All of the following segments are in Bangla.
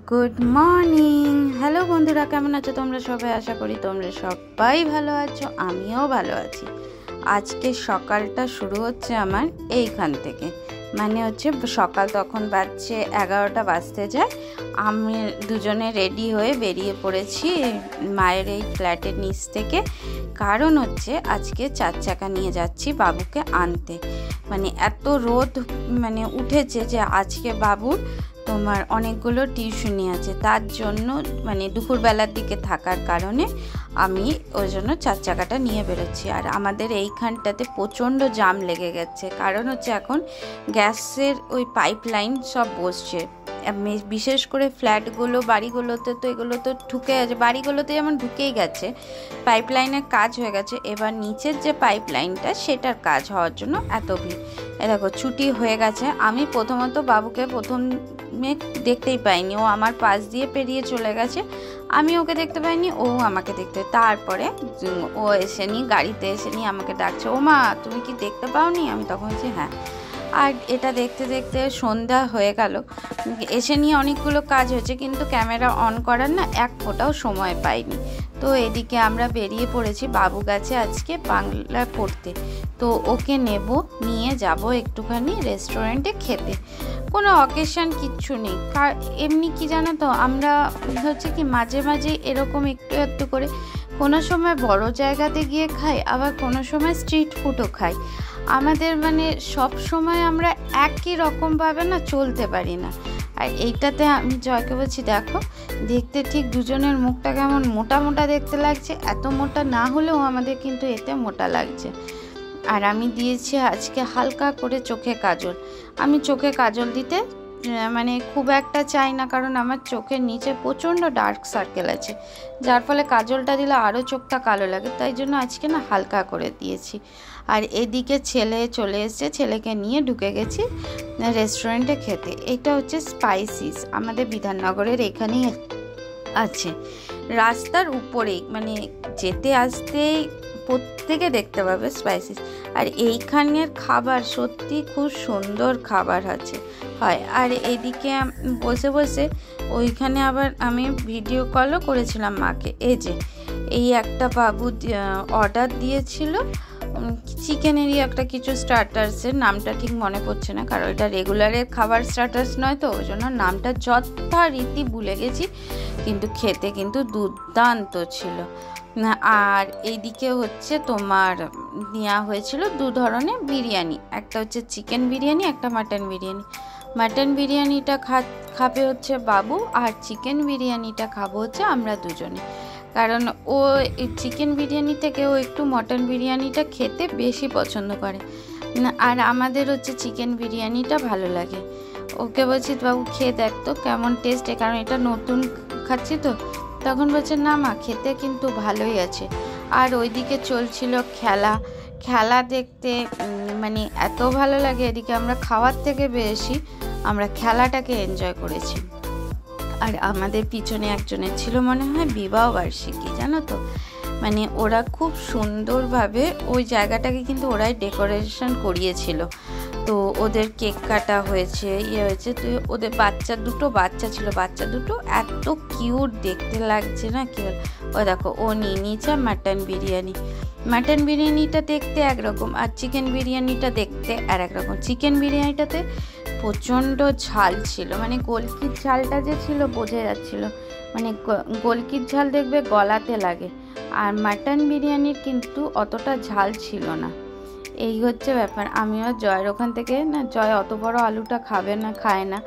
गुड मर्निंग हेलो बंधुरा केमन आछो तोमरा सबाई आशा करी तोमरा सबाई भालो आछो आमिओ भालो आछि। आज के सकालटा शुरू होच्छे आमार एइखान थेके माने होच्छे सकाल तखन बाजছে 11টা बाजते जाय आमि दुजोने रेडी हये बेरिये पड़ेछि मायेर एई फ्लैटेर नीच थेके कारण होच्छे आजके 4 चाका निये जाচ্ছি बाबूके आनते माने एत रोद माने उठेছে जे आजके बाबुर তোমার অনেকগুলো টিউশনি আছে তার জন্য মানে দুপুরবেলার দিকে থাকার কারণে আমি ওই জন্য 4 চাকাটা নিয়ে বেরোচ্ছি। আর আমাদের এইখানটাতে প্রচণ্ড জাম লেগে গেছে কারণ হচ্ছে এখন গ্যাসের ওই পাইপলাইন সব বসছে বিশেষ করে ফ্ল্যাটগুলো বাড়িগুলোতে তো এগুলো তো ঢুকে আছে বাড়িগুলোতে যেমন ঢুকেই গেছে পাইপলাইনের কাজ হয়ে গেছে এবার নিচের যে পাইপলাইনটা সেটার কাজ হওয়ার জন্য এত ভিড়। দেখো ছুটি হয়ে গেছে আমি প্রথমত বাবুকে প্রথমে দেখতেই পাইনি ও আমার পাশ দিয়ে পেরিয়ে চলে গেছে আমি ওকে দেখতে পাইনি ও আমাকে দেখতে তারপরে ও এসেনি গাড়িতে এসেনি আমাকে ডাকছে ও মা তুমি কি দেখতে পাওনি আমি তখন বলছি হ্যাঁ। আর এটা দেখতে দেখতে সন্ধ্যা হয়ে গেল এসে নিয়ে অনেকগুলো কাজ হয়েছে কিন্তু ক্যামেরা অন করার না এক ফোঁটাও সময় পাইনি। তো এদিকে আমরা বেরিয়ে পড়েছি বাবু গেছে আজকে বাংলা পড়তে তো ওকে নেব নিয়ে যাব একটুখানি রেস্টুরেন্টে খেতে কোনো অকেশন কিচ্ছু নেই এমনি কি জানো তো আমরা হচ্ছে কি মাঝে মাঝে এরকম একটু একটু করে কোনো সময় বড় জায়গাতে গিয়ে খাই আবার কোনো সময় স্ট্রিট ফুডও খাই আমাদের মানে সব সময় আমরা একই রকমভাবে না চলতে পারি না। আর এইটাতে আমি জয়কে বলছি দেখো দেখতে ঠিক দুজনের মুখটা কেমন মোটা মোটা দেখতে লাগছে এত মোটা না হলেও আমাদের কিন্তু এতে মোটা লাগছে। আর আমি দিয়েছি আজকে হালকা করে চোখে কাজল আমি চোখে কাজল দিতে মানে খুব একটা চাই না কারণ আমার চোখের নিচে প্রচণ্ড ডার্ক সার্কেল আছে যার ফলে কাজলটা দিলে আরও চোখটা কালো লাগে তাই জন্য আজকে না হালকা করে দিয়েছি। আর এদিকে ছেলে চলে এসেছে ছেলেকে নিয়ে ঢুকে গেছি রেস্টুরেন্টে খেতে এটা হচ্ছে স্পাইসিস আমাদের বিধাননগরের এখানেই আছে রাস্তার উপরেই মানে যেতে আসতেই প্রত্যেকে দেখতে পাবে স্পাইসিস আর এইখানের খাবার সত্যি খুব সুন্দর খাবার আছে হয়। আর এদিকে বসে বসে ওইখানে আবার আমি ভিডিও কলও করেছিলাম মাকে এই একটা বাবু অর্ডার দিয়েছিল চিকেনেরই একটা কিছু স্টার্টার্সের নামটা ঠিক মনে পড়ছে না কারণ এটা রেগুলারের খাবার স্টার্টার্স নয় তো ওই জন্য নামটা যথারীতি ভুলে গেছি কিন্তু খেতে কিন্তু দুর্দান্ত ছিল। আর এইদিকে হচ্ছে তোমার নেওয়া হয়েছিল দু ধরনের বিরিয়ানি একটা হচ্ছে চিকেন বিরিয়ানি একটা মাটন বিরিয়ানিটা খাবে হচ্ছে বাবু আর চিকেন বিরিয়ানিটা খাবো হচ্ছে আমরা দুজনে কারণ ও চিকেন বিরিয়ানি থেকে ও একটু মটন বিরিয়ানিটা খেতে বেশি পছন্দ করে আর আমাদের হচ্ছে চিকেন বিরিয়ানিটা ভালো লাগে ওকে বলছি বাবু খেয়ে দেখ তো কেমন টেস্ট কারণ এটা নতুন খাচ্ছি তো তখন বলছে না মা খেতে কিন্তু ভালোই আছে। আর ওইদিকে চলছিল খেলা দেখতে মানে এত ভালো লাগে এদিকে আমরা খাওয়ার থেকে বেশি আমরা খেলাটাকে এনজয় করেছি। আর আমাদের পিছনে একজনের ছিল মনে হয় বিবাহ বার্ষিকী জানো তো মানে ওরা খুব সুন্দরভাবে ওই জায়গাটাকে কিন্তু ওরাই ডেকোরেশন করিয়েছিল তো ওদের কেক কাটা হয়েছে হয়েছে তো ওদের দুটো বাচ্চা ছিল বাচ্চা দুটো এত কিউট দেখতে লাগছে না কি ও দেখো ও নিয়ে নিয়েছে মাটন বিরিয়ানিটা দেখতে একরকম আর চিকেন বিরিয়ানিটা দেখতে আর একরকম চিকেন বিরিয়ানিটাতে প্রচণ্ড ঝাল ছিল মানে গোলকির ঝালটা যে ছিল বোঝা যাচ্ছিল মানে গোলকির ঝাল দেখবে গলাতে লাগে আর মাটন বিরিয়ানির কিন্তু অতটা ঝাল ছিল না এই হচ্ছে ব্যাপার। আমিও জয়ের ওখান থেকে না জয় অত বড় আলুটা খায় না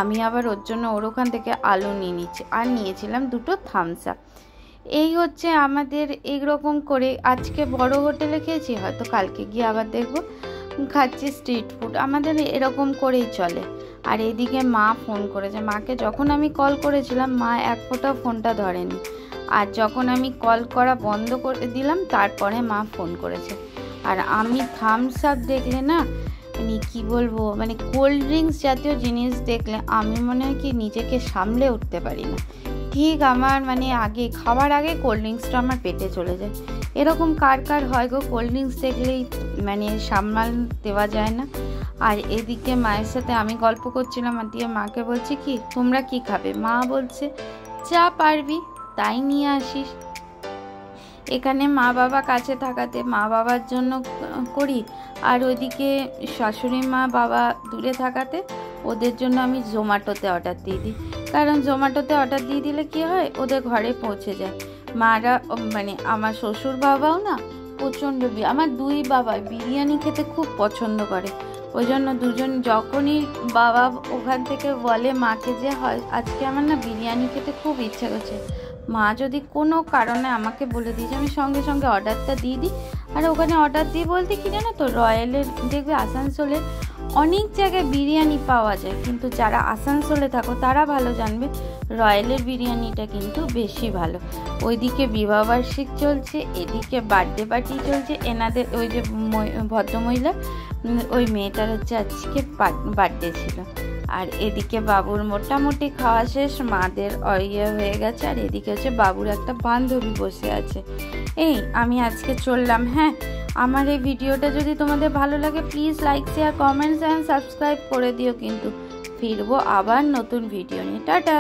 আমি আবার ওর জন্য ওর ওখান থেকে আলু নিয়ে নিচ্ছি আর নিয়েছিলাম দুটো থামস আপ এই হচ্ছে আমাদের এইরকম করে আজকে বড় হোটেলে খেয়েছি হয়তো কালকে গিয়ে আবার দেখবো খাচ্ছি স্ট্রিট ফুড আমাদের এরকম করেই চলে। আর এদিকে মা ফোন করেছে মাকে যখন আমি কল করেছিলাম মা এক ফোঁটা ফোনটা ধরেনি আর যখন আমি কল করা বন্ধ করে দিলাম তারপরে মা ফোন করেছে। আর আমি থামস আপ দেখলে না মানে কী বলবো মানে কোল্ড ড্রিঙ্কস জাতীয় জিনিস দেখলে আমি মনে হয় কি নিজেকে সামলে উঠতে পারি না ঠিক আমার মানে আগে খাবার আগে কোল্ড ড্রিঙ্কসটা আমার পেটে চলে যায় এরকম কার হয় গো কোল্ড ড্রিঙ্কস দেখলেই মানে সামাল দেওয়া যায় না। আর এদিকে মায়ের সাথে আমি গল্প করছিলাম, আর দিয়ে মাকে বলছি কি তোমরা কি খাবে। মা বলছে যা পারবি তাই নিয়ে আসিস। এখানে মা বাবা কাছে থাকাতে মা বাবার জন্য করি, আর ওইদিকে শাশুড়ি মা বাবা দূরে থাকাতে ওদের জন্য আমি জোম্যাটোতে অর্ডার দিয়ে দিই। কারণ জোম্যাটোতে অর্ডার দিয়ে দিলে কী হয়, ওদের ঘরে পৌঁছে যায়। মারা মানে আমার শ্বশুর বাবাও না প্রচণ্ড, আমার দুই বাবাই বিরিয়ানি খেতে খুব পছন্দ করে। ওই জন্য দুজন যখনই বাবা ওখান থেকে বলে মাকে যে হয় আজকে আমার না বিরিয়ানি খেতে খুব ইচ্ছা করছে, মা যদি কোনো কারণে আমাকে বলে দিয়েছে আমি সঙ্গে সঙ্গে অর্ডারটা দিয়ে দিই। আর ওখানে অর্ডার দিয়ে বলতে কি জানো তো, রয়্যালের দেখবে আসানসোলে অনেক জায়গায় বিরিয়ানি পাওয়া যায়, কিন্তু যারা আসানসোলে থাকো তারা ভালো জানবে রয়্যালের বিরিয়ানিটা কিন্তু বেশি ভালো। ওইদিকে বিবাহবার্ষিক চলছে, এদিকে বার্থডে পার্টি চলছে এনাদের। ওই যে ভদ্রমহিলা ওই মেয়েটার হচ্ছে আজকে বার্থডে ছিল। আর এদিকে বাবুর মোটামুটি খাওয়া শেষ, মাদের ইয়ে হয়ে গেছে। আর এদিকে হচ্ছে বাবুর একটা বান্ধবী বসে আছে। এই আমি আজকে চললাম। হ্যাঁ, আমার এই ভিডিওটা যদি তোমাদের ভালো লাগে please like share comments and subscribe করে দিও। কিন্তু ফিরবো আবার নতুন ভিডিও নিয়ে। টাটা।